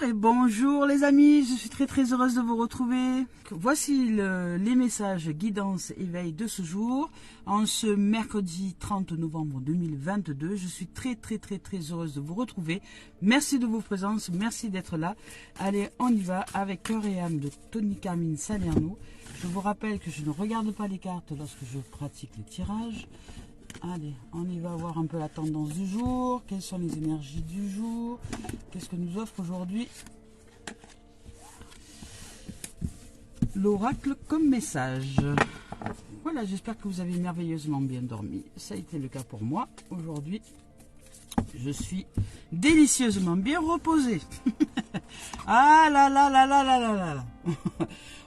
et bonjour les amis, je suis très heureuse de vous retrouver. Voici les messages guidance éveil de ce jour, en ce mercredi 30 novembre 2022. Je suis très heureuse de vous retrouver. Merci de vos présences, merci d'être là. Allez, on y va avec Cœur et âme de Tony Carmine Salerno. Je vous rappelle que je ne regarde pas les cartes lorsque je pratique les tirages. Allez, on y va voir un peu la tendance du jour. Quelles sont les énergies du jour? Qu'est-ce que nous offre aujourd'hui l'oracle comme message? Voilà, j'espère que vous avez merveilleusement bien dormi. Ça a été le cas pour moi. Aujourd'hui, je suis délicieusement bien reposée. Ah là là là là là là là.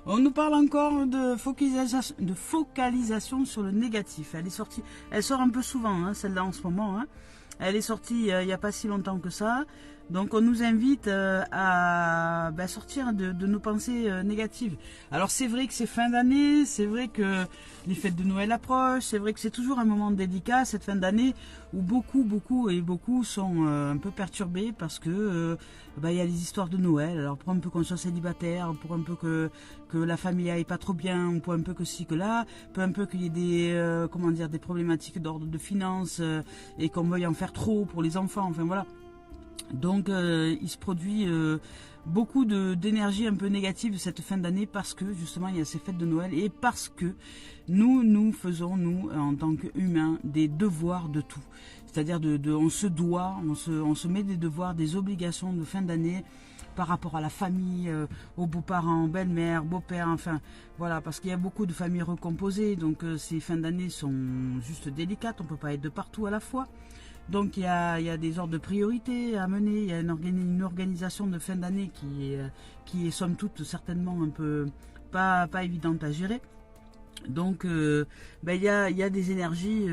On nous parle encore de focalisation sur le négatif. Elle est sortie, elle sort un peu souvent, hein, celle-là en ce moment. Hein. Elle est sortie il n'y a pas si longtemps que ça. Donc on nous invite à sortir de nos pensées négatives. Alors c'est vrai que c'est fin d'année, c'est vrai que les fêtes de Noël approchent, c'est vrai que c'est toujours un moment délicat, cette fin d'année, où beaucoup sont un peu perturbés parce que il y a les histoires de Noël. Alors pour un peu qu'on soit célibataire, pour un peu que la famille aille pas trop bien, pour un peu que ci, que là, pour un peu qu'il y ait des problématiques d'ordre de finances et qu'on veuille en faire trop pour les enfants, enfin voilà. Donc il se produit beaucoup d'énergie un peu négative cette fin d'année parce que justement il y a ces fêtes de Noël et parce que nous faisons, nous en tant qu'humains, des devoirs de tout. C'est-à-dire on se doit, on se met des devoirs, des obligations de fin d'année par rapport à la famille, aux beaux-parents, belle-mère, beau-père, enfin voilà, parce qu'il y a beaucoup de familles recomposées, donc ces fins d'année sont juste délicates, on ne peut pas être de partout à la fois. Donc il y a des ordres de priorité à mener, il y a une organisation de fin d'année qui est somme toute certainement un peu pas évidente à gérer. Donc il y a des énergies,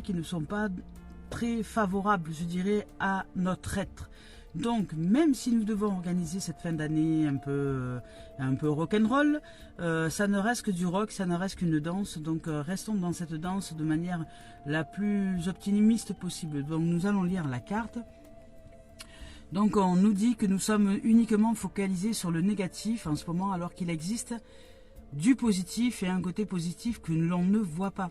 qui ne sont pas très favorables, je dirais, à notre être. Donc, même si nous devons organiser cette fin d'année un peu rock'n'roll, ça ne reste que du rock, ça ne reste qu'une danse. Donc, restons dans cette danse de manière la plus optimiste possible. Donc, nous allons lire la carte. Donc, on nous dit que nous sommes uniquement focalisés sur le négatif en ce moment, alors qu'il existe du positif et un côté positif que l'on ne voit pas.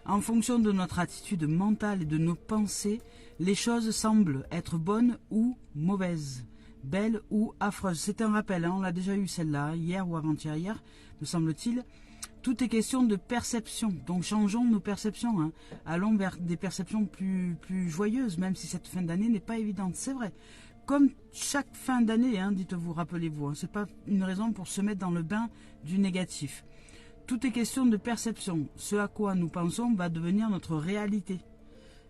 En fonction de notre attitude mentale et de nos pensées, les choses semblent être bonnes ou mauvaises, belles ou affreuses. C'est un rappel, hein, on l'a déjà eu celle-là, hier ou avant-hier, me semble-t-il. Tout est question de perception, donc changeons nos perceptions. Hein. Allons vers des perceptions plus joyeuses, même si cette fin d'année n'est pas évidente, c'est vrai. Comme chaque fin d'année, hein, dites-vous, rappelez-vous, hein, ce n'est pas une raison pour se mettre dans le bain du négatif. Tout est question de perception. Ce à quoi nous pensons va devenir notre réalité.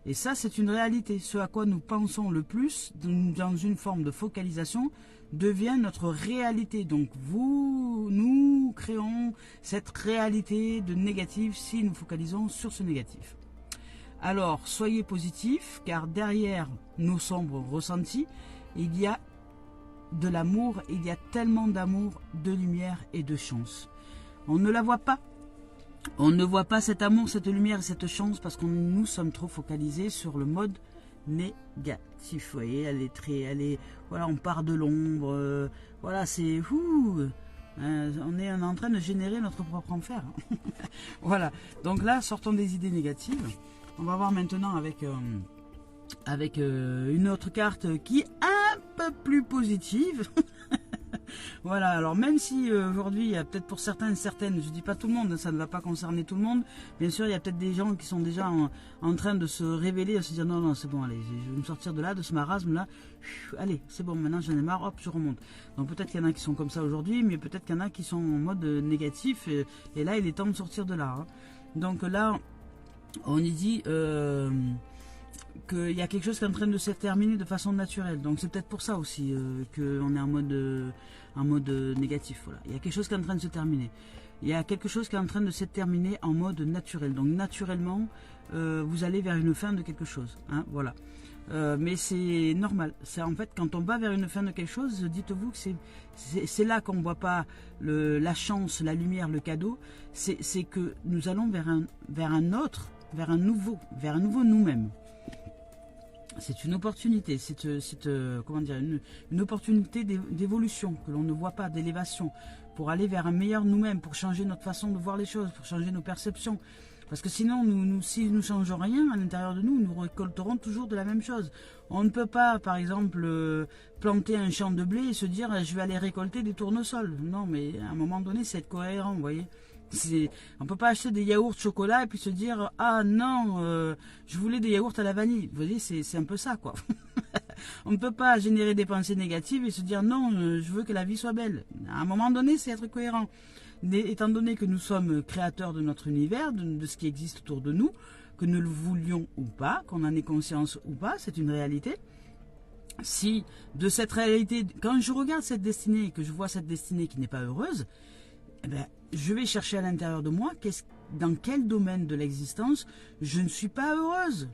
Et ça, c'est une réalité. Ce à quoi nous pensons le plus, dans une forme de focalisation, devient notre réalité. Donc, nous créons cette réalité de négatif si nous focalisons sur ce négatif. Alors, soyez positifs, car derrière nos sombres ressentis, il y a de l'amour, il y a tellement d'amour, de lumière et de chance. On ne la voit pas. On ne voit pas cet amour, cette lumière et cette chance parce que nous sommes trop focalisés sur le mode négatif. Vous voyez, voilà, on part de l'ombre. Voilà, c'est on est en train de générer notre propre enfer. Voilà. Donc là, sortons des idées négatives. On va voir maintenant avec une autre carte qui est un peu plus positive. Voilà, alors même si aujourd'hui, il y a peut-être pour certains et certaines, je ne dis pas tout le monde, ça ne va pas concerner tout le monde, bien sûr, il y a peut-être des gens qui sont déjà en train de se révéler, de se dire non, c'est bon, allez, je vais me sortir de là, de ce marasme-là, allez, c'est bon, maintenant j'en ai marre, hop, je remonte. Donc peut-être qu'il y en a qui sont comme ça aujourd'hui, mais peut-être qu'il y en a qui sont en mode négatif, et là, il est temps de sortir de là. Hein. Donc là, on y dit qu'il y a quelque chose qui est en train de se terminer de façon naturelle. Donc c'est peut-être pour ça aussi qu'on est en mode négatif. Voilà. Il y a quelque chose qui est en train de se terminer. Il y a quelque chose qui est en train de se terminer en mode naturel. Donc naturellement, vous allez vers une fin de quelque chose. Hein, voilà. Mais c'est normal. C'est en fait quand on va vers une fin de quelque chose, dites-vous que c'est là qu'on ne voit pas la chance, la lumière, le cadeau. C'est que nous allons vers un nouveau nous-mêmes. c'est une opportunité, comment dire, une opportunité d'évolution que l'on ne voit pas, d'élévation, pour aller vers un meilleur nous-mêmes, pour changer notre façon de voir les choses, pour changer nos perceptions. Parce que sinon, si nous ne changeons rien à l'intérieur de nous, nous récolterons toujours de la même chose. On ne peut pas, par exemple, planter un champ de blé et se dire je vais aller récolter des tournesols. Non, mais à un moment donné, c'est être cohérent, vous voyez. On ne peut pas acheter des yaourts chocolat et puis se dire ah non, je voulais des yaourts à la vanille. Vous voyez, c'est un peu ça, quoi. On ne peut pas générer des pensées négatives et se dire non, je veux que la vie soit belle. À un moment donné, c'est être cohérent. Étant donné que nous sommes créateurs de notre univers, de ce qui existe autour de nous, que nous le voulions ou pas, qu'on en ait conscience ou pas, c'est une réalité. Si de cette réalité, quand je regarde cette destinée et que je vois cette destinée qui n'est pas heureuse, eh ben, je vais chercher à l'intérieur de moi dans quel domaine de l'existence je ne suis pas heureuse.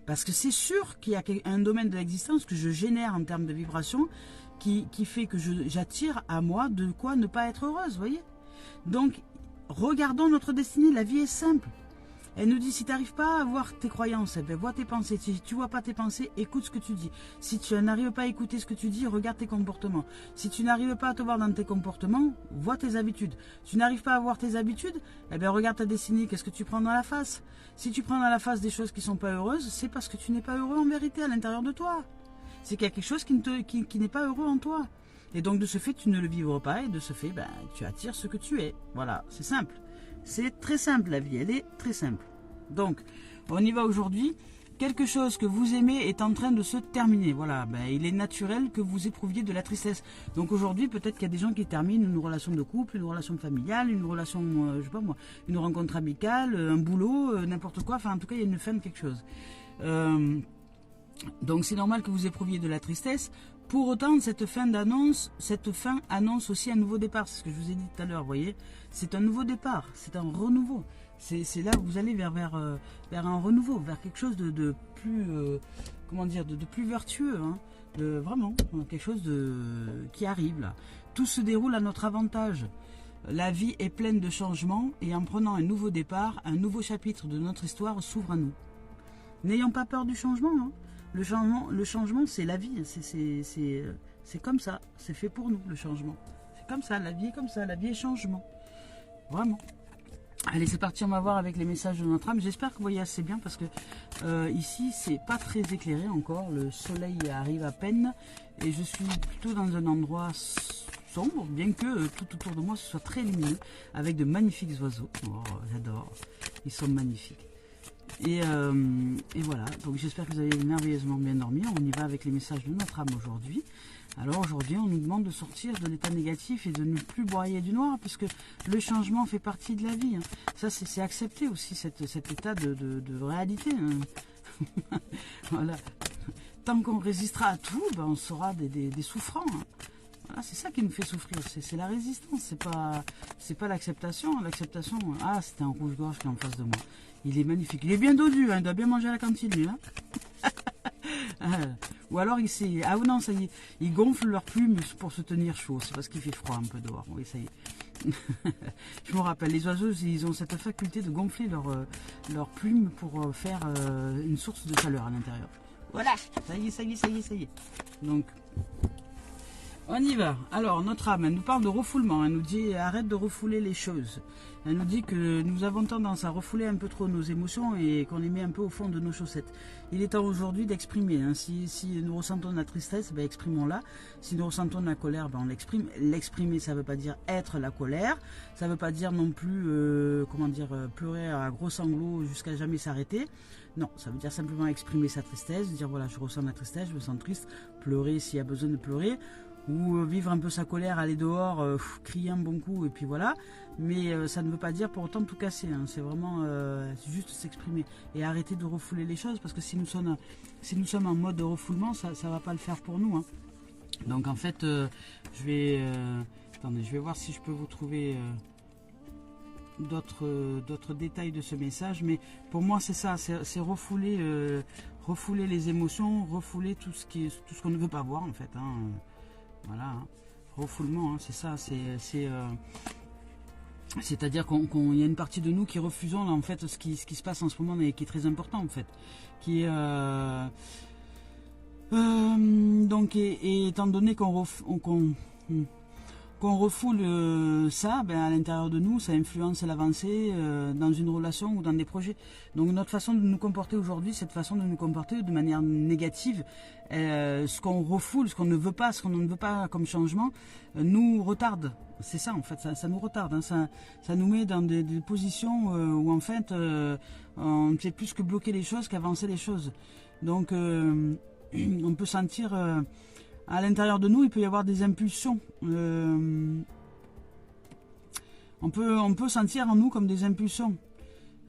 Parce que c'est sûr qu'il y a un domaine de l'existence que je génère en termes de vibration qui fait que j'attire à moi de quoi ne pas être heureuse, vous voyez. Donc, regardons notre destinée, la vie est simple. Elle nous dit, si tu n'arrives pas à voir tes croyances, eh bien, vois tes pensées. Si tu ne vois pas tes pensées, écoute ce que tu dis. Si tu n'arrives pas à écouter ce que tu dis, regarde tes comportements. Si tu n'arrives pas à te voir dans tes comportements, vois tes habitudes. Si tu n'arrives pas à voir tes habitudes, eh bien, regarde ta destinée, qu'est-ce que tu prends dans la face. Si tu prends dans la face des choses qui ne sont pas heureuses, c'est parce que tu n'es pas heureux en vérité à l'intérieur de toi. C'est qu'il y a quelque chose qui n'est pas heureux en toi. Et donc de ce fait, tu ne le vivras pas et de ce fait, ben, tu attires ce que tu es. Voilà, c'est simple. C'est très simple la vie, elle est très simple. Donc, on y va aujourd'hui. Quelque chose que vous aimez est en train de se terminer. Voilà, ben, il est naturel que vous éprouviez de la tristesse. Donc aujourd'hui, peut-être qu'il y a des gens qui terminent une relation de couple, une relation familiale, une relation, je sais pas moi, une rencontre amicale, un boulot, n'importe quoi. Enfin, en tout cas, il y a une fin de quelque chose. Donc c'est normal que vous éprouviez de la tristesse. Pour autant, cette fin annonce aussi un nouveau départ. C'est ce que je vous ai dit tout à l'heure, vous voyez. C'est un nouveau départ, c'est un renouveau. C'est là où vous allez vers un renouveau, vers quelque chose de plus, comment dire, de plus vertueux. Hein. Vraiment, quelque chose qui arrive là. Tout se déroule à notre avantage. La vie est pleine de changements et en prenant un nouveau départ, un nouveau chapitre de notre histoire s'ouvre à nous. N'ayons pas peur du changement. Hein. Le changement, c'est la vie. C'est comme ça. C'est fait pour nous, le changement. C'est comme ça. La vie est comme ça. La vie est changement. Vraiment. Allez, c'est parti. On va voir avec les messages de notre âme. J'espère que vous voyez assez bien parce que ici, c'est pas très éclairé encore. Le soleil arrive à peine et je suis plutôt dans un endroit sombre, bien que tout autour de moi ce soit très lumineux avec de magnifiques oiseaux. Oh, j'adore. Ils sont magnifiques. Et voilà, donc j'espère que vous avez merveilleusement bien dormi. On y va avec les messages de notre âme aujourd'hui. Alors aujourd'hui, on nous demande de sortir de l'état négatif et de ne plus broyer du noir, puisque le changement fait partie de la vie. Hein. Ça, c'est accepter aussi cet état de réalité. Hein. Voilà. Tant qu'on résistera à tout, ben, on sera des souffrants. Hein. Voilà, c'est ça qui nous fait souffrir, c'est la résistance, c'est pas l'acceptation. L'acceptation, ah, c'était un rouge-gorge qui est en face de moi. Il est magnifique. Il est bien dodu, hein, il doit bien manger à la cantine, lui. Hein. Ou alors, ah non, ça y est, ils gonflent leurs plumes pour se tenir chaud. C'est parce qu'il fait froid un peu dehors. Oui, ça y est. Je me rappelle, les oiseaux, ils ont cette faculté de gonfler leurs plumes pour faire une source de chaleur à l'intérieur. Voilà, ça y est. Donc, on y va. Alors, notre âme, elle nous parle de refoulement. Elle nous dit, arrête de refouler les choses. Elle nous dit que nous avons tendance à refouler un peu trop nos émotions et qu'on les met un peu au fond de nos chaussettes. Il est temps aujourd'hui d'exprimer. Hein. Si nous ressentons de la tristesse, ben, exprimons-la. Si nous ressentons de la colère, ben, on l'exprime. L'exprimer, ça ne veut pas dire être la colère. Ça ne veut pas dire non plus, pleurer à gros sanglots jusqu'à jamais s'arrêter. Non, ça veut dire simplement exprimer sa tristesse, dire voilà, je ressens de la tristesse, je me sens triste, pleurer s'il y a besoin de pleurer. Ou vivre un peu sa colère, aller dehors, crier un bon coup, et puis voilà. Mais ça ne veut pas dire pour autant tout casser. Hein. C'est vraiment juste s'exprimer. Et arrêter de refouler les choses, parce que si nous sommes en mode de refoulement, ça ne va pas le faire pour nous. Hein. Donc en fait, je vais voir si je peux vous trouver d'autres détails de ce message. Mais pour moi, c'est ça, c'est refouler les émotions, refouler tout ce qu'on ne veut pas voir, en fait. Hein. Voilà, hein. Refoulement, hein, c'est ça, c'est-à-dire qu'il y a une partie de nous qui refusons là, en fait ce qui se passe en ce moment et qui est très important en fait, qui est Donc, et étant donné qu'on refoule ça, ben, à l'intérieur de nous, ça influence l'avancée dans une relation ou dans des projets. Donc notre façon de nous comporter aujourd'hui, cette façon de nous comporter de manière négative, ce qu'on refoule, ce qu'on ne veut pas, ce qu'on ne veut pas comme changement, nous retarde. C'est ça en fait, ça nous retarde, hein. Ça nous met dans des positions où en fait on ne fait plus que bloquer les choses qu'avancer les choses. Donc on peut sentir à l'intérieur de nous, il peut y avoir des impulsions. On peut sentir en nous comme des impulsions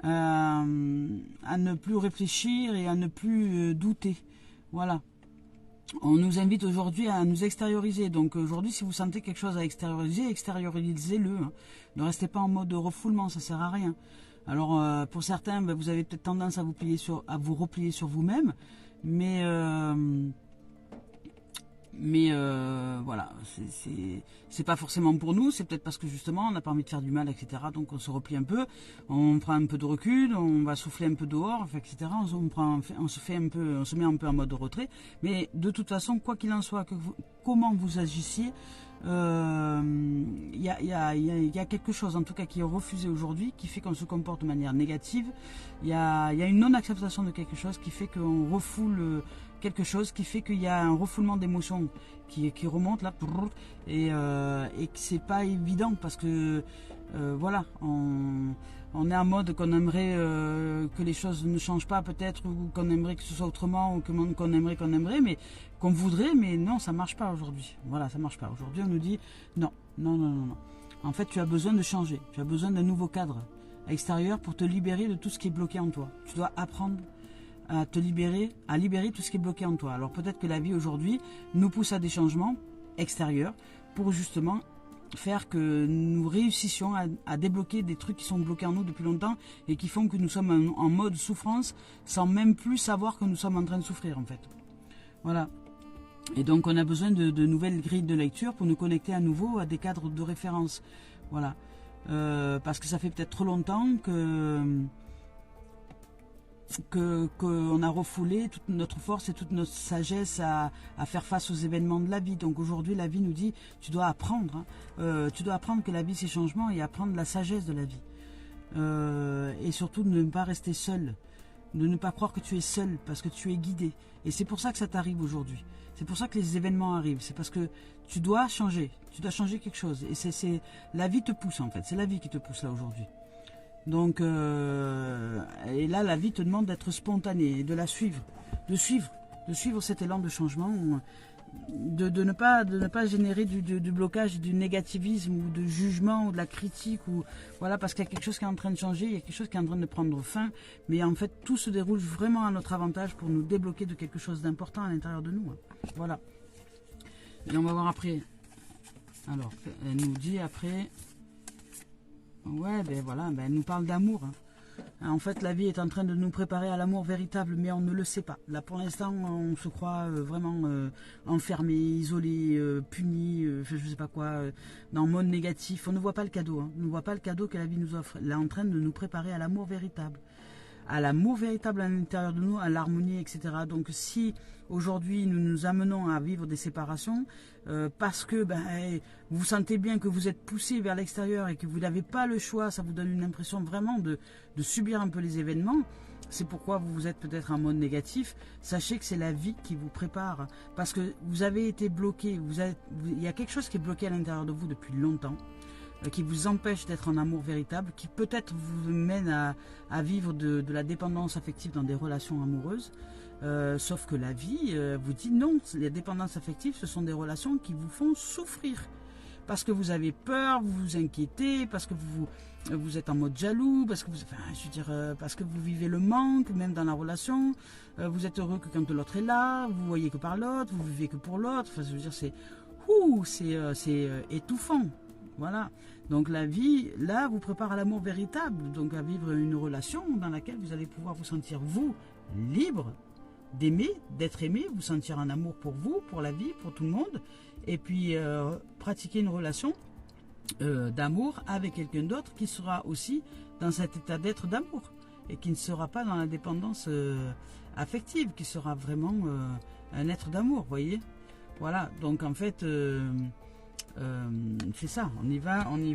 à ne plus réfléchir et à ne plus douter. Voilà. On nous invite aujourd'hui à nous extérioriser. Donc aujourd'hui, si vous sentez quelque chose à extérioriser, extériorisez-le. Hein. Ne restez pas en mode refoulement, ça sert à rien. Alors pour certains, ben, vous avez peut-être tendance à vous replier sur vous-même, mais voilà, c'est pas forcément pour nous, c'est peut-être parce que justement on n'a pas envie de faire du mal, etc. Donc on se replie un peu, on prend un peu de recul, on va souffler un peu dehors, etc. On se met un peu en mode retrait. Mais de toute façon, quoi qu'il en soit, comment vous agissiez, il y a quelque chose en tout cas qui est refusé aujourd'hui, qui fait qu'on se comporte de manière négative. Il y a une non-acceptation de quelque chose qui fait qu'on refoule quelque chose, qui fait qu'il y a un refoulement d'émotions qui remonte là, et que c'est pas évident parce que voilà, on est en mode qu'on aimerait que les choses ne changent pas peut-être, ou qu'on aimerait que ce soit autrement, ou qu'on aimerait, mais qu'on voudrait, mais non, ça marche pas aujourd'hui. Voilà, ça marche pas. Aujourd'hui, on nous dit non. En fait, tu as besoin de changer. Tu as besoin d'un nouveau cadre extérieur pour te libérer de tout ce qui est bloqué en toi. Tu dois apprendre à te libérer, à libérer tout ce qui est bloqué en toi. Alors peut-être que la vie aujourd'hui nous pousse à des changements extérieurs pour justement faire que nous réussissions à débloquer des trucs qui sont bloqués en nous depuis longtemps et qui font que nous sommes en mode souffrance sans même plus savoir que nous sommes en train de souffrir en fait. Voilà. Et donc on a besoin de nouvelles grilles de lecture pour nous connecter à nouveau à des cadres de référence. Voilà. Parce que ça fait peut-être trop longtemps qu'on a refoulé toute notre force et toute notre sagesse à faire face aux événements de la vie. Donc aujourd'hui, la vie nous dit, tu dois apprendre. Tu dois apprendre que la vie, c'est changement, et apprendre la sagesse de la vie. Et surtout, de ne pas rester seul. De ne pas croire que tu es seul, parce que tu es guidé. Et c'est pour ça que ça t'arrive aujourd'hui. C'est pour ça que les événements arrivent. C'est parce que tu dois changer. Tu dois changer quelque chose. Et la vie te pousse, en fait. C'est la vie qui te pousse là aujourd'hui. Donc, et là, la vie te demande d'être spontané, de la suivre, de suivre cet élan de changement, de ne pas générer du blocage, du négativisme ou de jugement ou de la critique, ou voilà, parce qu'il y a quelque chose qui est en train de changer, il y a quelque chose qui est en train de prendre fin, mais en fait, tout se déroule vraiment à notre avantage pour nous débloquer de quelque chose d'important à l'intérieur de nous. Hein. Voilà. Et on va voir après. Alors, elle nous dit après. Ouais, ben voilà, ben elle nous parle d'amour. Hein. En fait, la vie est en train de nous préparer à l'amour véritable, mais on ne le sait pas. Là, pour l'instant, on se croit vraiment enfermé, isolé, puni, je ne sais pas quoi, dans le mode négatif. On ne voit pas le cadeau. Hein. On ne voit pas le cadeau que la vie nous offre. Elle est en train de nous préparer à l'amour véritable. À l'amour véritable à l'intérieur de nous, à l'harmonie, etc. Donc si aujourd'hui nous nous amenons à vivre des séparations, parce que vous sentez bien que vous êtes poussé vers l'extérieur et que vous n'avez pas le choix, ça vous donne une impression vraiment de subir un peu les événements, c'est pourquoi vous êtes peut-être en mode négatif. Sachez que c'est la vie qui vous prépare, parce que vous avez été bloqué, il y a quelque chose qui est bloqué à l'intérieur de vous depuis longtemps, qui vous empêche d'être en amour véritable, qui peut-être vous mène à vivre de la dépendance affective dans des relations amoureuses, sauf que la vie vous dit non, les dépendances affectives, ce sont des relations qui vous font souffrir, parce que vous avez peur, vous vous inquiétez, parce que vous êtes en mode jaloux, parce que parce que vous vivez le manque, même dans la relation, vous êtes heureux que quand l'autre est là, vous voyez que par l'autre, vous vivez que pour l'autre, enfin, je veux dire, c'est étouffant. Voilà, donc la vie, là, vous prépare à l'amour véritable, donc à vivre une relation dans laquelle vous allez pouvoir vous sentir, vous, libre d'aimer, d'être aimé, vous sentir un amour pour vous, pour la vie, pour tout le monde, et puis pratiquer une relation d'amour avec quelqu'un d'autre qui sera aussi dans cet état d'être d'amour, et qui ne sera pas dans la dépendance affective, qui sera vraiment un être d'amour, vous voyez. Voilà, donc en fait, c'est ça, on y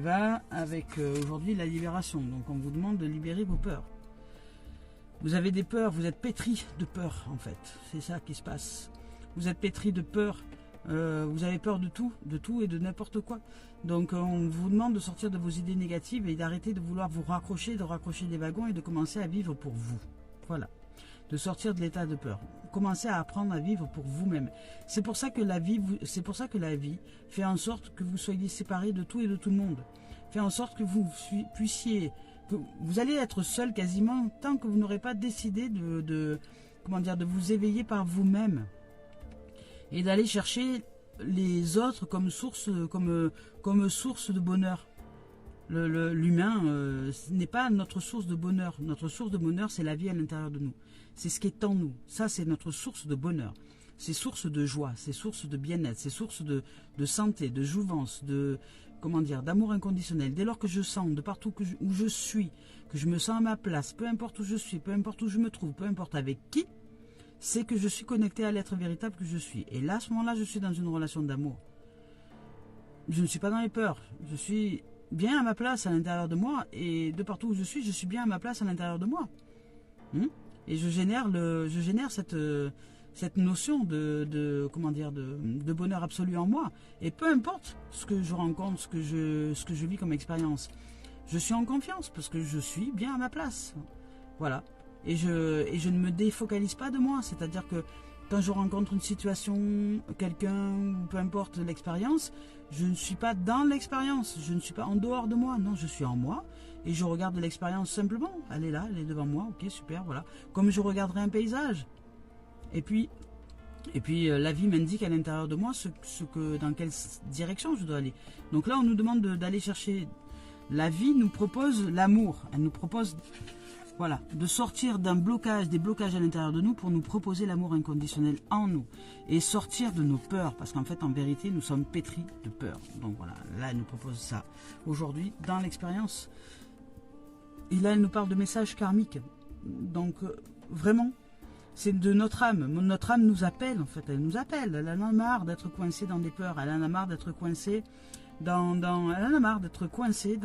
va avec aujourd'hui la libération. Donc on vous demande de libérer vos peurs. Vous avez des peurs, vous êtes pétris de peur en fait, c'est ça qui se passe. Vous êtes pétris de peur, vous avez peur de tout et de n'importe quoi. Donc on vous demande de sortir de vos idées négatives et d'arrêter de vouloir vous raccrocher, des wagons et de commencer à vivre pour vous. Voilà, de sortir de l'état de peur. Commencez à apprendre à vivre pour vous-même. C'est pour ça que la vie fait en sorte que vous soyez séparés de tout et de tout le monde. Fait en sorte que vous puissiez... que vous allez être seul quasiment tant que vous n'aurez pas décidé de vous éveiller par vous-même et d'aller chercher les autres comme source de bonheur. L'humain n'est pas notre source de bonheur. Notre source de bonheur, c'est la vie à l'intérieur de nous. C'est ce qui est en nous. Ça, c'est notre source de bonheur. C'est source de joie, c'est source de bien-être, c'est source de santé, de jouvence, d'amour inconditionnel. Dès lors que je sens, de partout où je suis, que je me sens à ma place, peu importe où je suis, peu importe où je me trouve, peu importe avec qui, c'est que je suis connecté à l'être véritable que je suis. Et là, à ce moment-là, je suis dans une relation d'amour. Je ne suis pas dans les peurs. Je suis bien à ma place à l'intérieur de moi. Et de partout où je suis bien à ma place à l'intérieur de moi. Et je génère cette notion de bonheur absolu en moi. Et peu importe ce que je rencontre, ce que je vis comme expérience, je suis en confiance parce que je suis bien à ma place. Voilà. Et je ne me défocalise pas de moi. C'est-à-dire que quand je rencontre une situation, quelqu'un, ou peu importe l'expérience, je ne suis pas dans l'expérience. Je ne suis pas en dehors de moi. Non, je suis en moi. Et je regarde l'expérience simplement. Elle est là, elle est devant moi. Ok, super, voilà. Comme je regarderais un paysage. Et puis la vie m'indique à l'intérieur de moi dans quelle direction je dois aller. Donc là, on nous demande d'aller chercher. La vie nous propose l'amour. Elle nous propose, voilà, de sortir des blocages à l'intérieur de nous pour nous proposer l'amour inconditionnel en nous. Et sortir de nos peurs. Parce qu'en fait, en vérité, nous sommes pétris de peur. Donc voilà, là, elle nous propose ça. Aujourd'hui, dans l'expérience. Et là, elle nous parle de messages karmiques. Donc, vraiment, c'est de notre âme. Notre âme nous appelle, en fait. Elle nous appelle. Elle en a marre d'être coincée dans des peurs. Elle en a marre d'être coincée elle en a marre d'être coincée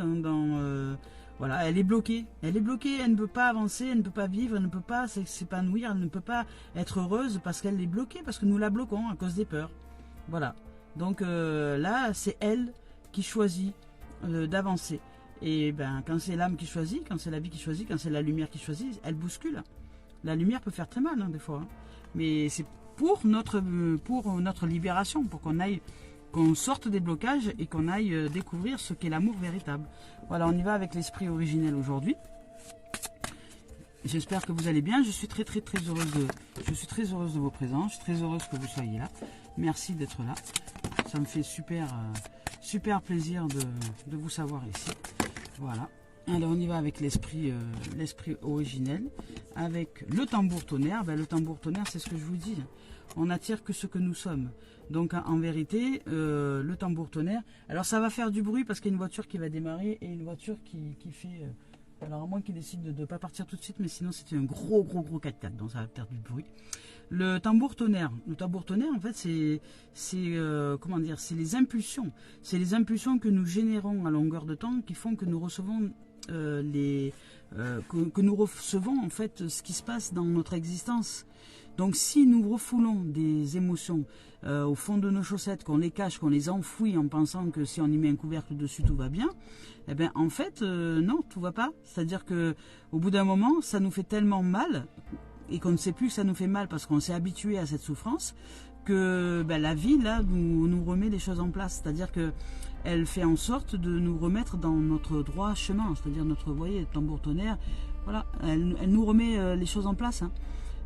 voilà, elle est bloquée. Elle est bloquée. Elle ne peut pas avancer. Elle ne peut pas vivre. Elle ne peut pas s'épanouir. Elle ne peut pas être heureuse parce qu'elle est bloquée. Parce que nous la bloquons à cause des peurs. Voilà. Donc, là, c'est elle qui choisit d'avancer. Et ben, quand c'est l'âme qui choisit, quand c'est la vie qui choisit, quand c'est la lumière qui choisit, elle bouscule. La lumière peut faire très mal, des fois. Mais c'est pour notre libération, pour qu'on sorte des blocages et qu'on aille découvrir ce qu'est l'amour véritable. Voilà, on y va avec l'esprit originel aujourd'hui. J'espère que vous allez bien. Je suis très heureuse de vos présents. Je suis très heureuse que vous soyez là. Merci d'être là. Ça me fait super plaisir de vous savoir ici. Voilà. Alors on y va avec l'esprit originel, avec le tambour tonnerre. Ben, le tambour tonnerre, c'est ce que je vous dis. On n'attire que ce que nous sommes. Donc en vérité, le tambour tonnerre. Alors ça va faire du bruit parce qu'il y a une voiture qui va démarrer et une voiture qui fait. Alors à moins qu'il décide de ne pas partir tout de suite, mais sinon c'était un gros 4x4, donc ça va faire du bruit. Le tambour tonnerre. Le tambour tonnerre, en fait, c'est les impulsions. C'est les impulsions que nous générons à longueur de temps qui font que nous recevons que nous recevons en fait ce qui se passe dans notre existence. Donc si nous refoulons des émotions au fond de nos chaussettes, qu'on les cache, qu'on les enfouit en pensant que si on y met un couvercle dessus tout va bien, eh bien en fait non, tout va pas. C'est-à-dire que au bout d'un moment, ça nous fait tellement mal et qu'on ne sait plus que ça nous fait mal parce qu'on s'est habitué à cette souffrance que la vie là nous remet les choses en place. C'est-à-dire que elle fait en sorte de nous remettre dans notre droit chemin, c'est-à-dire notre, vous voyez, tambour tonnerre, voilà, elle nous remet les choses en place.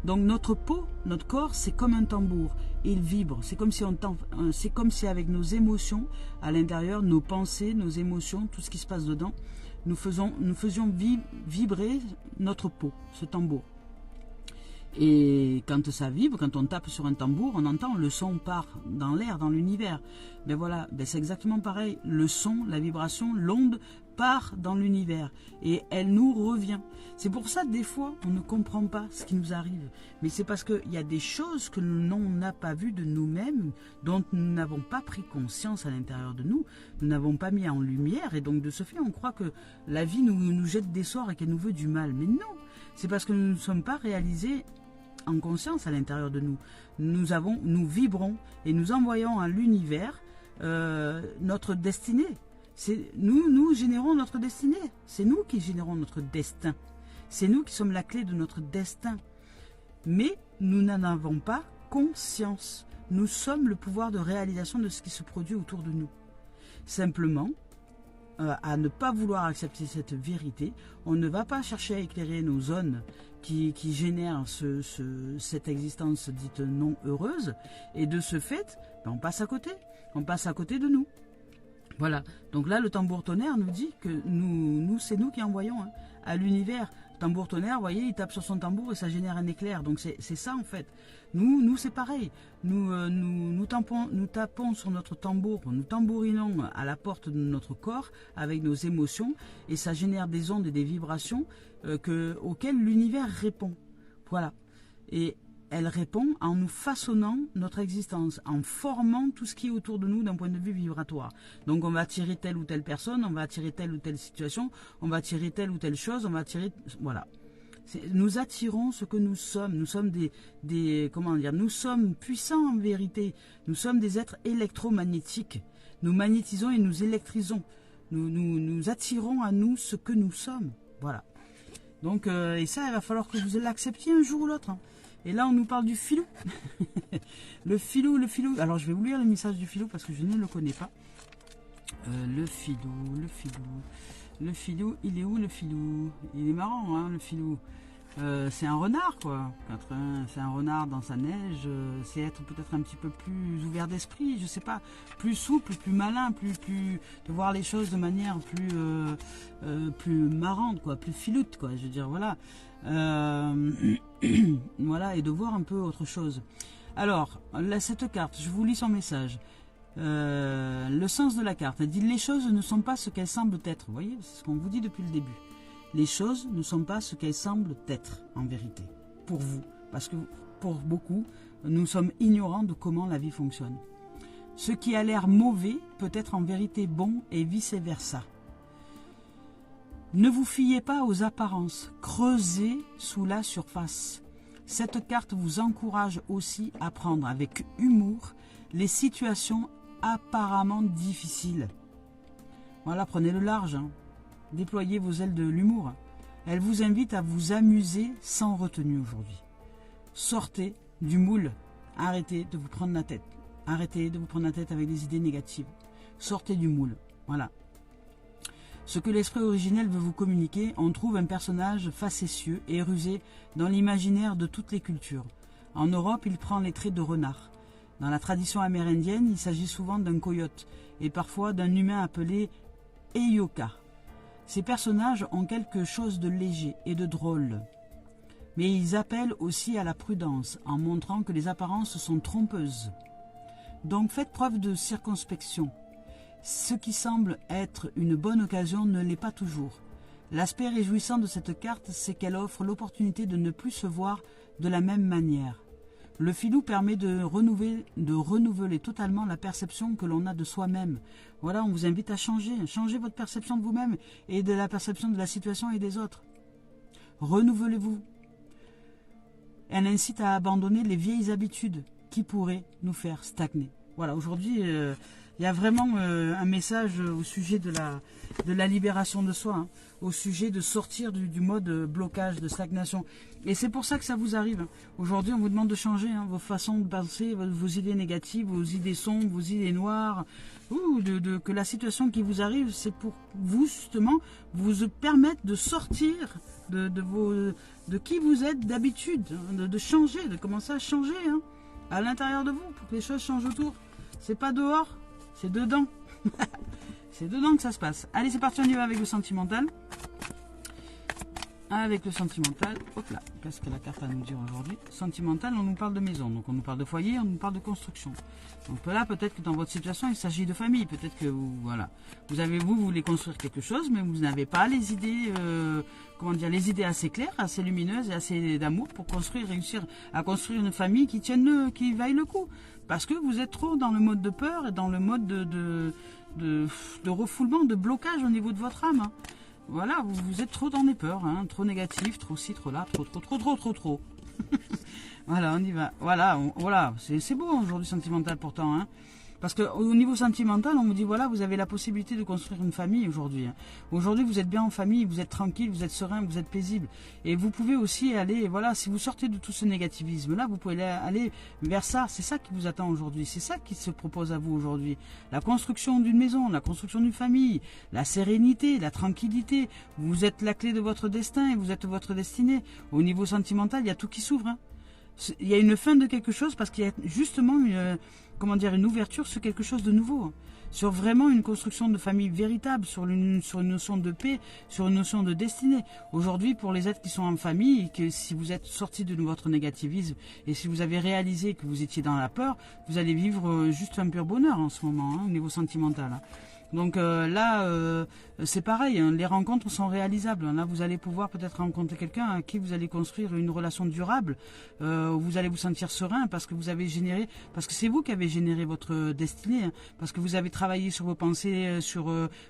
Donc notre peau, notre corps, c'est comme un tambour, il vibre, c'est comme si avec nos émotions à l'intérieur, nos pensées, nos émotions, tout ce qui se passe dedans, nous faisions vibrer notre peau, ce tambour. Et quand ça vibre, quand on tape sur un tambour, on entend le son part dans l'air, dans l'univers. Ben voilà, ben c'est exactement pareil. Le son, la vibration, l'onde part dans l'univers et elle nous revient. C'est pour ça des fois on ne comprend pas ce qui nous arrive. Mais c'est parce qu'il y a des choses que l'on n'a pas vues de nous-mêmes, dont nous n'avons pas pris conscience à l'intérieur de nous, nous n'avons pas mis en lumière et donc de ce fait on croit que la vie nous jette des sorts et qu'elle nous veut du mal. Mais non, c'est parce que nous ne sommes pas réalisés en conscience à l'intérieur de nous. Nous vibrons et nous envoyons à l'univers notre destinée. Nous générons notre destinée. C'est nous qui générons notre destin. C'est nous qui sommes la clé de notre destin. Mais nous n'en avons pas conscience. Nous sommes le pouvoir de réalisation de ce qui se produit autour de nous. Simplement, à ne pas vouloir accepter cette vérité, on ne va pas chercher à éclairer nos zones qui génèrent cette existence dite non heureuse. Et de ce fait, on passe à côté. On passe à côté de nous. Voilà, donc là le tambour tonnerre nous dit que c'est nous qui envoyons à l'univers. Tambour tonnerre, vous voyez, il tape sur son tambour et ça génère un éclair. Donc c'est ça en fait. Nous c'est pareil. Nous tapons sur notre tambour, nous tambourinons à la porte de notre corps avec nos émotions et ça génère des ondes et des vibrations auxquelles l'univers répond. Voilà. Et elle répond en nous façonnant notre existence, en formant tout ce qui est autour de nous d'un point de vue vibratoire. Donc on va attirer telle ou telle personne, on va attirer telle ou telle situation, on va attirer telle ou telle chose, on va attirer... Voilà. Nous attirons ce que nous sommes. Nous sommes nous sommes puissants en vérité. Nous sommes des êtres électromagnétiques. Nous magnétisons et nous électrisons. Nous attirons à nous ce que nous sommes. Voilà. Donc, et ça, il va falloir que vous l'acceptiez un jour ou l'autre. Et là, on nous parle du filou. le filou. Alors, je vais vous lire le message du filou parce que je ne le connais pas. Le filou. Le filou, il est où le filou? Il est marrant, hein, le filou. C'est un renard, quoi. C'est un renard dans sa neige. C'est être peut-être un petit peu plus ouvert d'esprit, je sais pas. Plus souple, plus malin, de voir les choses de manière plus marrante, quoi. Plus filoute, quoi. Je veux dire, voilà. Voilà, et de voir un peu autre chose. Alors, là, cette carte, je vous lis son message. Le sens de la carte, elle dit: les choses ne sont pas ce qu'elles semblent être. Vous voyez, c'est ce qu'on vous dit depuis le début. Les choses ne sont pas ce qu'elles semblent être en vérité, pour vous. Parce que pour beaucoup, nous sommes ignorants de comment la vie fonctionne. Ce qui a l'air mauvais peut être en vérité bon et vice-versa. Ne vous fiez pas aux apparences, creusez sous la surface. Cette carte vous encourage aussi à prendre avec humour les situations apparemment difficiles. Voilà, prenez le large, hein. Déployez vos ailes de l'humour. Elle vous invite à vous amuser sans retenue aujourd'hui. Sortez du moule. Arrêtez de vous prendre la tête. Arrêtez de vous prendre la tête avec des idées négatives. Sortez du moule. Voilà. Ce que l'esprit originel veut vous communiquer, on trouve un personnage facétieux et rusé dans l'imaginaire de toutes les cultures. En Europe, il prend les traits de renard. Dans la tradition amérindienne, il s'agit souvent d'un coyote et parfois d'un humain appelé Eyoka. Ces personnages ont quelque chose de léger et de drôle. Mais ils appellent aussi à la prudence en montrant que les apparences sont trompeuses. Donc faites preuve de circonspection. Ce qui semble être une bonne occasion ne l'est pas toujours. L'aspect réjouissant de cette carte, c'est qu'elle offre l'opportunité de ne plus se voir de la même manière. Le filou permet de renouveler totalement la perception que l'on a de soi-même. Voilà, on vous invite à changer votre perception de vous-même et de la perception de la situation et des autres. Renouvelez-vous. Elle incite à abandonner les vieilles habitudes qui pourraient nous faire stagner. Voilà, aujourd'hui, il y a vraiment un message au sujet de la libération de soi, hein, au sujet de sortir du mode blocage, de stagnation. Et c'est pour ça que ça vous arrive. Aujourd'hui, on vous demande de changer vos façons de penser, vos idées négatives, vos idées sombres, vos idées noires, ou que la situation qui vous arrive, c'est pour vous, justement, vous permettre de sortir de qui vous êtes d'habitude, hein, de changer, de commencer à changer à l'intérieur de vous, pour que les choses changent autour. C'est pas dehors, c'est dedans. C'est dedans que ça se passe. Allez, c'est parti, on y va avec le sentimental. avec le sentimental. Hop là, qu'est-ce que la carte a à nous dire aujourd'hui? Sentimental, on nous parle de maison, donc on nous parle de foyer, on nous parle de construction. Donc là, peut-être que dans votre situation, il s'agit de famille. Peut-être que voilà, vous voulez construire quelque chose, mais vous n'avez pas les idées, comment dire, les idées assez claires, assez lumineuses et assez d'amour pour réussir à construire une famille qui tienne qui vaille le coup. Parce que vous êtes trop dans le mode de peur et dans le mode de refoulement, de blocage au niveau de votre âme. Hein. Voilà, vous êtes trop dans les peurs, hein, trop négatif, trop ci, trop là, trop. Voilà, on y va. Voilà, c'est beau aujourd'hui sentimental pourtant, hein. Parce qu'au niveau sentimental, on vous dit, voilà, vous avez la possibilité de construire une famille aujourd'hui. Hein. Aujourd'hui, vous êtes bien en famille, vous êtes tranquille, vous êtes serein, vous êtes paisible. Et vous pouvez aussi aller, voilà, si vous sortez de tout ce négativisme-là, vous pouvez aller vers ça. C'est ça qui vous attend aujourd'hui. C'est ça qui se propose à vous aujourd'hui. La construction d'une maison, la construction d'une famille, la sérénité, la tranquillité. Vous êtes la clé de votre destin et vous êtes votre destinée. Au niveau sentimental, il y a tout qui s'ouvre. Hein. Il y a une fin de quelque chose parce qu'il y a justement une ouverture sur quelque chose de nouveau, sur vraiment une construction de famille véritable, sur une notion de paix, sur une notion de destinée. Aujourd'hui, pour les êtres qui sont en famille, et que si vous êtes sortis de votre négativisme et si vous avez réalisé que vous étiez dans la peur, vous allez vivre juste un pur bonheur en ce moment, hein, au niveau sentimental. Hein. Donc là, c'est pareil, hein, les rencontres sont réalisables. Là, vous allez pouvoir peut-être rencontrer quelqu'un à qui vous allez construire une relation durable. Vous allez vous sentir serein parce que parce que c'est vous qui avez généré votre destinée, hein, parce que vous avez travaillé sur vos pensées,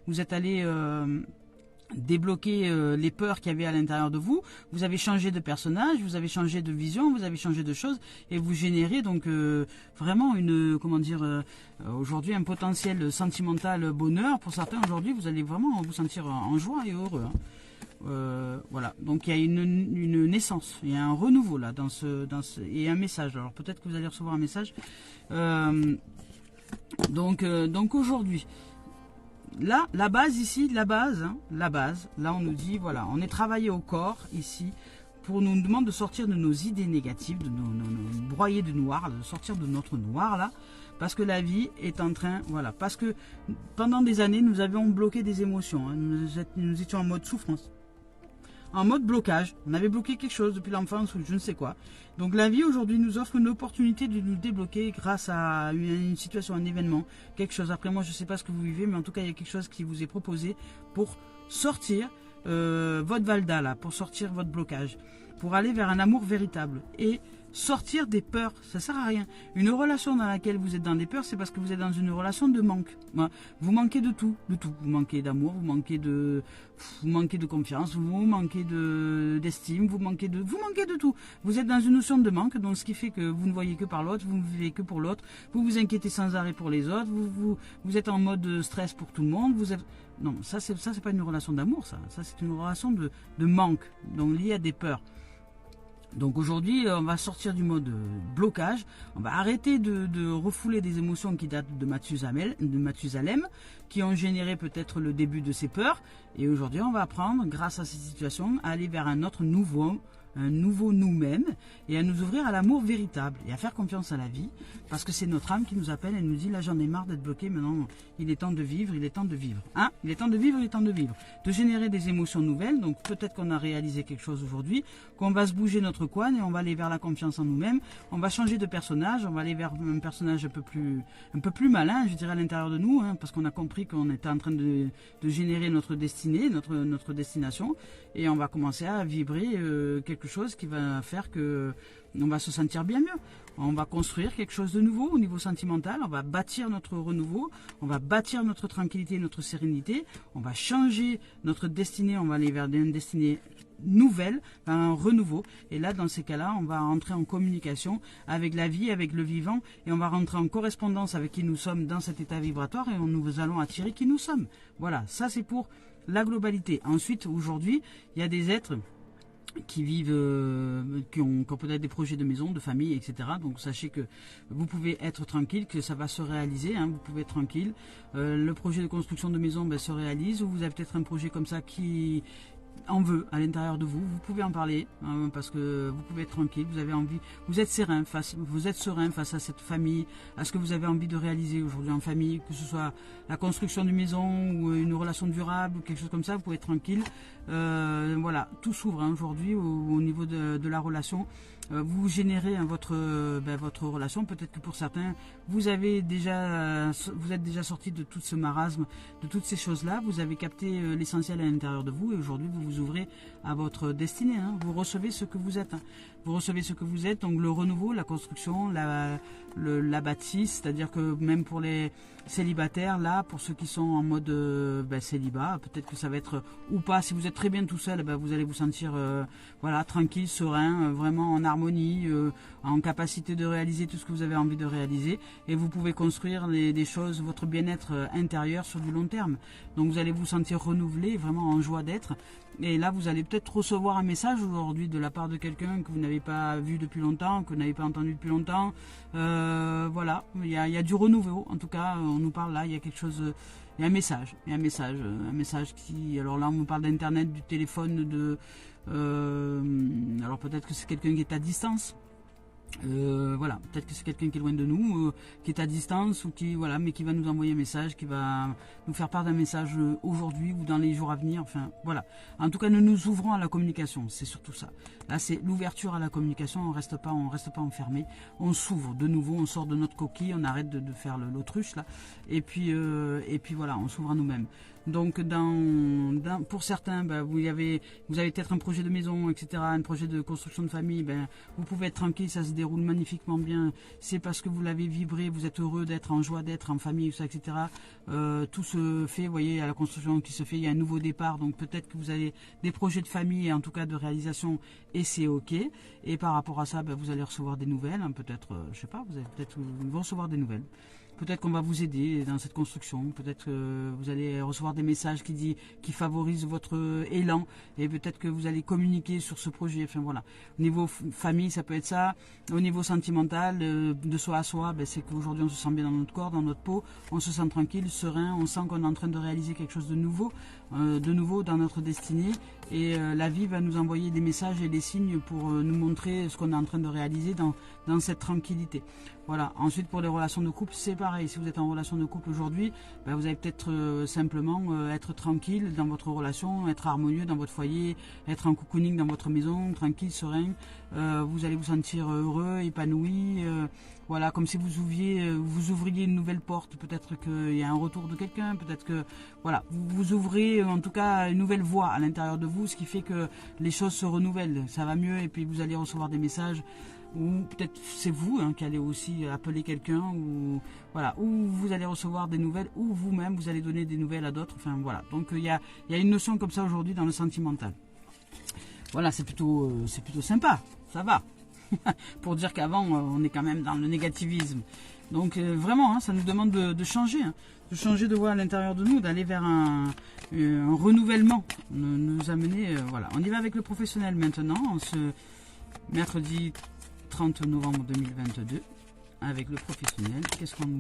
vous êtes allé débloquer les peurs qu'il y avait à l'intérieur de vous, vous avez changé de personnage, vous avez changé de vision, vous avez changé de choses et vous générez donc vraiment aujourd'hui un potentiel sentimental bonheur. Pour certains aujourd'hui vous allez vraiment vous sentir en joie et heureux. Hein. Voilà, donc il y a une naissance, il y a un renouveau là et un message. Alors peut-être que vous allez recevoir un message. Donc aujourd'hui. Là, la base ici, la base, là on nous dit, voilà, on est travaillé au corps ici, nous demande de sortir de nos idées négatives, de nos broyés de noir, de sortir de notre noir là, parce que la vie est en train, voilà, parce que pendant des années nous avions bloqué des émotions, hein, nous étions en mode souffrance. En mode blocage, on avait bloqué quelque chose depuis l'enfance ou je ne sais quoi. Donc la vie aujourd'hui nous offre une opportunité de nous débloquer grâce à une situation, un événement, quelque chose. Après moi je ne sais pas ce que vous vivez, mais en tout cas il y a quelque chose qui vous est proposé pour sortir votre Valda là, pour sortir votre blocage, pour aller vers un amour véritable et sortir des peurs. Ça sert à rien. Une relation dans laquelle vous êtes dans des peurs, c'est parce que vous êtes dans une relation de manque. Vous manquez de tout. Vous manquez d'amour, vous manquez de confiance, vous manquez d'estime, vous manquez de tout. Vous êtes dans une notion de manque, donc ce qui fait que vous ne voyez que par l'autre, vous ne vivez que pour l'autre, vous vous inquiétez sans arrêt pour les autres, vous êtes en mode stress pour tout le monde, non, ça c'est pas une relation d'amour, ça c'est une relation de manque, donc liée à des peurs. Donc aujourd'hui, on va sortir du mode blocage, on va arrêter de refouler des émotions qui datent de Mathusalem, qui ont généré peut-être le début de ces peurs. Et aujourd'hui, on va apprendre, grâce à ces situations, à aller vers un nouveau nous-mêmes et à nous ouvrir à l'amour véritable et à faire confiance à la vie, parce que c'est notre âme qui nous appelle et nous dit, là j'en ai marre d'être bloqué, maintenant il est temps de vivre, il est temps de vivre, hein, il est temps de vivre, de générer des émotions nouvelles. Donc peut-être qu'on a réalisé quelque chose aujourd'hui, qu'on va se bouger notre couenne et on va aller vers la confiance en nous-mêmes, on va changer de personnage, on va aller vers un personnage un peu plus malin, je dirais, à l'intérieur de nous, hein, parce qu'on a compris qu'on était en train de générer notre destinée, notre destination, et on va commencer à vibrer quelque chose qui va faire que on va se sentir bien mieux. On va construire quelque chose de nouveau au niveau sentimental, on va bâtir notre renouveau, on va bâtir notre tranquillité, notre sérénité, on va changer notre destinée, on va aller vers une destinée nouvelle, un renouveau. Et là, dans ces cas-là, on va entrer en communication avec la vie, avec le vivant, et on va rentrer en correspondance avec qui nous sommes dans cet état vibratoire, et nous allons attirer qui nous sommes. Voilà, ça c'est pour la globalité. Ensuite, aujourd'hui, il y a des êtres qui vivent, qui ont peut-être des projets de maison, de famille, etc. Donc sachez que vous pouvez être tranquille, que ça va se réaliser, hein, vous pouvez être tranquille. Le projet de construction de maison se réalise, ou vous avez peut-être un projet comme ça qui en veut à l'intérieur de vous. Vous pouvez en parler parce que vous pouvez être tranquille, vous avez envie, vous êtes serein face à cette famille, à ce que vous avez envie de réaliser aujourd'hui en famille, que ce soit la construction d'une maison ou une relation durable ou quelque chose comme ça. Vous pouvez être tranquille. Voilà, tout s'ouvre aujourd'hui au niveau de la relation. Vous générez votre relation. Peut-être que pour certains, vous êtes déjà sorti de tout ce marasme, de toutes ces choses-là. Vous avez capté l'essentiel à l'intérieur de vous et aujourd'hui, vous vous ouvrez à votre destinée. Vous recevez ce que vous êtes. Vous recevez ce que vous êtes, donc le renouveau, la construction, la bâtisse, c'est-à-dire que même pour les célibataires, là, pour ceux qui sont en mode célibat, peut-être que ça va être ou pas. Si vous êtes très bien tout seul, vous allez vous sentir voilà, tranquille, serein, vraiment en harmonie, en capacité de réaliser tout ce que vous avez envie de réaliser. Et vous pouvez construire des choses, votre bien-être intérieur sur du long terme. Donc vous allez vous sentir renouvelé, vraiment en joie d'être. Et là, vous allez peut-être recevoir un message aujourd'hui de la part de quelqu'un que vous n'avez pas vu depuis longtemps, que vous n'avez pas entendu depuis longtemps. Voilà, il y a du renouveau. En tout cas, on nous parle là, il y a quelque chose, il y a un message. Il y a un message qui... Alors là, on nous parle d'internet, du téléphone, alors peut-être que c'est quelqu'un qui est à distance. Voilà, peut-être que c'est quelqu'un qui est loin de nous, qui est à distance ou mais qui va nous envoyer un message, qui va nous faire part d'un message aujourd'hui ou dans les jours à venir. Enfin, voilà. En tout cas, nous nous ouvrons à la communication, c'est surtout ça. Là, c'est l'ouverture à la communication. On reste pas enfermé. On s'ouvre de nouveau, on sort de notre coquille, on arrête de faire l'autruche là. Et puis voilà, on s'ouvre à nous-mêmes. Donc pour certains, vous avez peut-être un projet de maison, etc., un projet de construction de famille, vous pouvez être tranquille, ça se déroule magnifiquement bien. C'est parce que vous l'avez vibré, vous êtes heureux d'être en joie, d'être en famille, etc. Tout se fait, vous voyez, à la construction qui se fait, il y a un nouveau départ, donc peut-être que vous avez des projets de famille, et en tout cas de réalisation, et c'est ok. Et par rapport à ça, vous allez recevoir des nouvelles, peut-être, je sais pas, vous allez recevoir des nouvelles. Peut-être qu'on va vous aider dans cette construction. Peut-être que vous allez recevoir des messages qui favorisent votre élan. Et peut-être que vous allez communiquer sur ce projet. Enfin voilà. Au niveau famille, ça peut être ça. Au niveau sentimental, de soi à soi, c'est qu'aujourd'hui on se sent bien dans notre corps, dans notre peau. On se sent tranquille, serein. On sent qu'on est en train de réaliser quelque chose de nouveau dans notre destinée. Et la vie va nous envoyer des messages et des signes pour nous montrer ce qu'on est en train de réaliser dans cette tranquillité. Voilà. Ensuite, pour les relations de couple, c'est pareil. Si vous êtes en relation de couple aujourd'hui, vous allez peut-être simplement être tranquille dans votre relation, être harmonieux dans votre foyer, être en cocooning dans votre maison, tranquille, serein. Vous allez vous sentir heureux, épanoui. Voilà, comme si vous ouvriez une nouvelle porte. Peut-être qu'il y a un retour de quelqu'un. Peut-être que voilà, vous ouvrez en tout cas une nouvelle voie à l'intérieur de vous, ce qui fait que les choses se renouvellent. Ça va mieux et puis vous allez recevoir des messages. Ou peut-être c'est vous qui allez aussi appeler quelqu'un, ou voilà, ou vous allez recevoir des nouvelles, ou vous-même vous allez donner des nouvelles à d'autres. Enfin voilà. Donc il y a une notion comme ça aujourd'hui dans le sentimental. Voilà, c'est plutôt sympa, ça va. Pour dire qu'avant on est quand même dans le négativisme. Donc vraiment, ça nous demande de changer, de changer de voie à l'intérieur de nous, d'aller vers un renouvellement, nous amener. Voilà, on y va avec le professionnel maintenant, ce mercredi 30 novembre 2022, avec le professionnel. Qu'est-ce qu'on nous...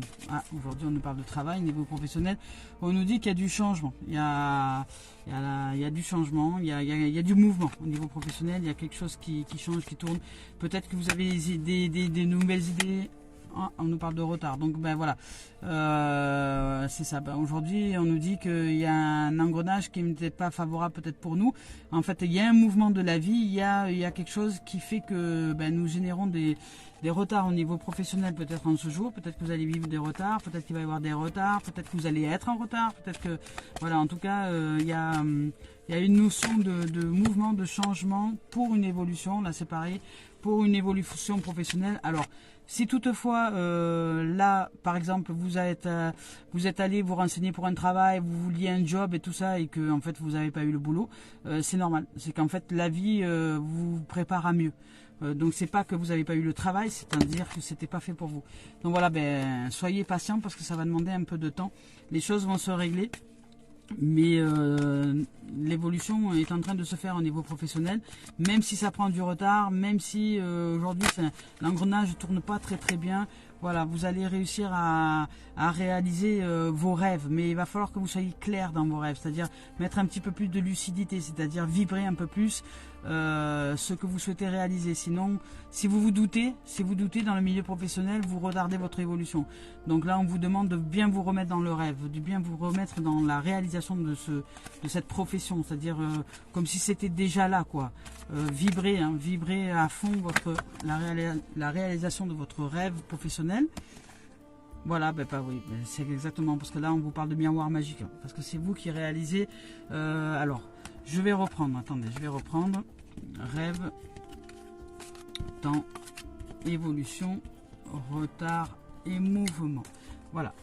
aujourd'hui on nous parle de travail, niveau professionnel. On nous dit qu'il y a du changement. Il y a du changement, il y a du mouvement au niveau professionnel. Il y a quelque chose qui change, qui tourne. Peut-être que vous avez des nouvelles idées. On nous parle de retard, donc voilà, c'est ça. Aujourd'hui, on nous dit qu'il y a un engrenage qui n'était pas favorable peut-être pour nous. En fait, il y a un mouvement de la vie, il y a quelque chose qui fait que nous générons des retards au niveau professionnel peut-être en ce jour. Peut-être que vous allez vivre des retards, peut-être qu'il va y avoir des retards, peut-être que vous allez être en retard, peut-être que voilà. En tout cas, il y a une notion de mouvement, de changement pour une évolution. Là, c'est pareil pour une évolution professionnelle. Alors, si toutefois, là, par exemple, vous êtes allé vous renseigner pour un travail, vous vouliez un job et tout ça, et que en fait vous n'avez pas eu le boulot, c'est normal. C'est qu'en fait la vie vous prépare à mieux. Donc c'est pas que vous n'avez pas eu le travail, c'est-à-dire que c'était pas fait pour vous. Donc voilà, soyez patient parce que ça va demander un peu de temps. Les choses vont se régler. Mais l'évolution est en train de se faire au niveau professionnel, même si ça prend du retard, même si aujourd'hui l'engrenage ne tourne pas très très bien. Voilà, vous allez réussir à réaliser vos rêves, mais il va falloir que vous soyez clair dans vos rêves, c'est-à-dire mettre un petit peu plus de lucidité, c'est-à-dire vibrer un peu plus ce que vous souhaitez réaliser. Sinon, si vous doutez dans le milieu professionnel, vous retardez votre évolution. Donc là, on vous demande de bien vous remettre dans le rêve, de bien vous remettre dans la réalisation de cette profession, c'est-à-dire comme si c'était déjà là, quoi. Vibrer à fond la réalisation de votre rêve professionnel. Voilà, oui, c'est exactement, parce que là on vous parle de miroir magique, hein, parce que c'est vous qui réalisez. Alors, je vais reprendre, attendez, rêve, temps, évolution, retard et mouvement. Voilà.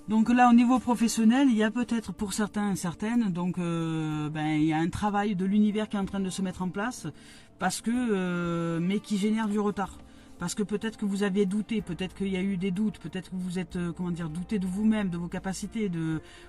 Donc là, au niveau professionnel, il y a peut-être pour certains et certaines, donc il y a un travail de l'univers qui est en train de se mettre en place, parce que mais qui génère du retard. Parce que peut-être que vous avez douté, peut-être qu'il y a eu des doutes, peut-être que vous êtes, douté de vous-même, de vos capacités,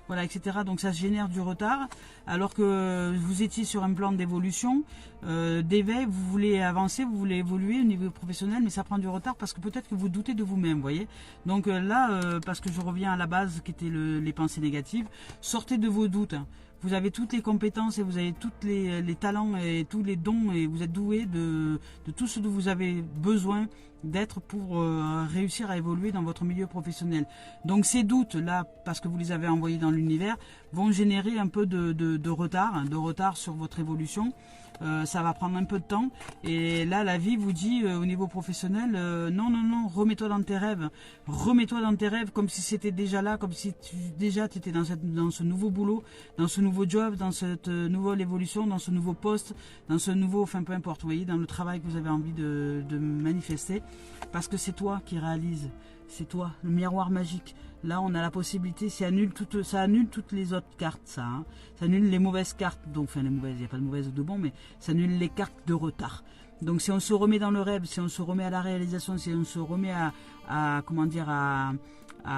voilà, etc. Donc ça génère du retard, alors que vous étiez sur un plan d'évolution, d'éveil, vous voulez avancer, vous voulez évoluer au niveau professionnel, mais ça prend du retard parce que peut-être que vous doutez de vous-même, vous voyez. Donc là, parce que je reviens à la base qui était les pensées négatives, sortez de vos doutes, hein. Vous avez toutes les compétences et vous avez tous les talents et tous les dons et vous êtes doué de tout ce dont vous avez besoin d'être pour réussir à évoluer dans votre milieu professionnel. Donc ces doutes là, parce que vous les avez envoyés dans l'univers, vont générer un peu de retard sur votre évolution. Ça va prendre un peu de temps et là la vie vous dit au niveau professionnel non, remets-toi dans tes rêves comme si c'était déjà là, comme si tu étais dans ce nouveau boulot, dans ce nouveau job, dans cette nouvelle évolution, dans ce nouveau poste, dans ce nouveau, enfin peu importe, vous voyez, dans le travail que vous avez envie de manifester, parce que c'est toi qui réalise, c'est toi, le miroir magique. Là, on a la possibilité, ça annule toutes les autres cartes, ça. Hein. Ça annule les mauvaises cartes, donc, enfin les mauvaises, il n'y a pas de mauvaises ou de bon, mais ça annule les cartes de retard. Donc, si on se remet dans le rêve, si on se remet à la réalisation, si on se remet à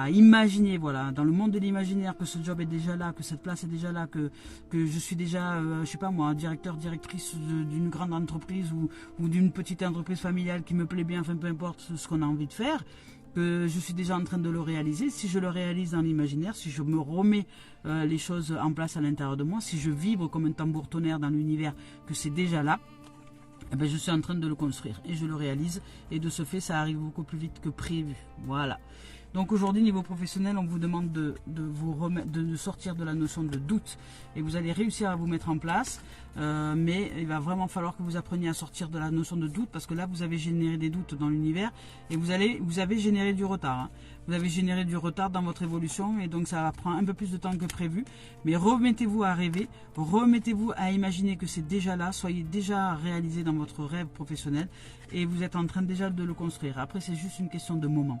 imaginer, voilà, dans le monde de l'imaginaire, que ce job est déjà là, que cette place est déjà là, que je suis déjà, je sais pas moi, directeur, directrice d'une grande entreprise ou d'une petite entreprise familiale qui me plaît bien, enfin peu importe ce qu'on a envie de faire, que je suis déjà en train de le réaliser. Si je le réalise dans l'imaginaire, si je me remets les choses en place à l'intérieur de moi, si je vibre comme un tambour tonnerre dans l'univers, que c'est déjà là, je suis en train de le construire et je le réalise, et de ce fait ça arrive beaucoup plus vite que prévu. Voilà. Donc aujourd'hui, niveau professionnel, on vous demande de sortir de la notion de doute, et vous allez réussir à vous mettre en place, mais il va vraiment falloir que vous appreniez à sortir de la notion de doute, parce que là vous avez généré des doutes dans l'univers et vous avez généré du retard, hein. Vous avez généré du retard dans votre évolution, et donc ça va prendre un peu plus de temps que prévu, mais remettez-vous à rêver, remettez-vous à imaginer que c'est déjà là, soyez déjà réalisé dans votre rêve professionnel et vous êtes en train déjà de le construire. Après, c'est juste une question de moment.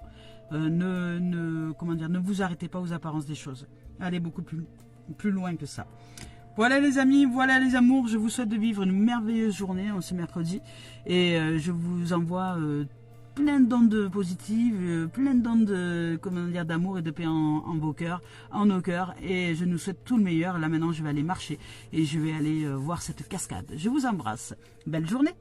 Ne vous arrêtez pas aux apparences des choses. Allez beaucoup plus loin que ça. Voilà les amis, voilà les amours, je vous souhaite de vivre une merveilleuse journée en ce mercredi, et je vous envoie plein d'ondes positives, plein d'ondes d'amour et de paix en vos cœurs, en nos cœurs, et je nous souhaite tout le meilleur. Là maintenant je vais aller marcher et je vais aller voir cette cascade. Je vous embrasse, belle journée.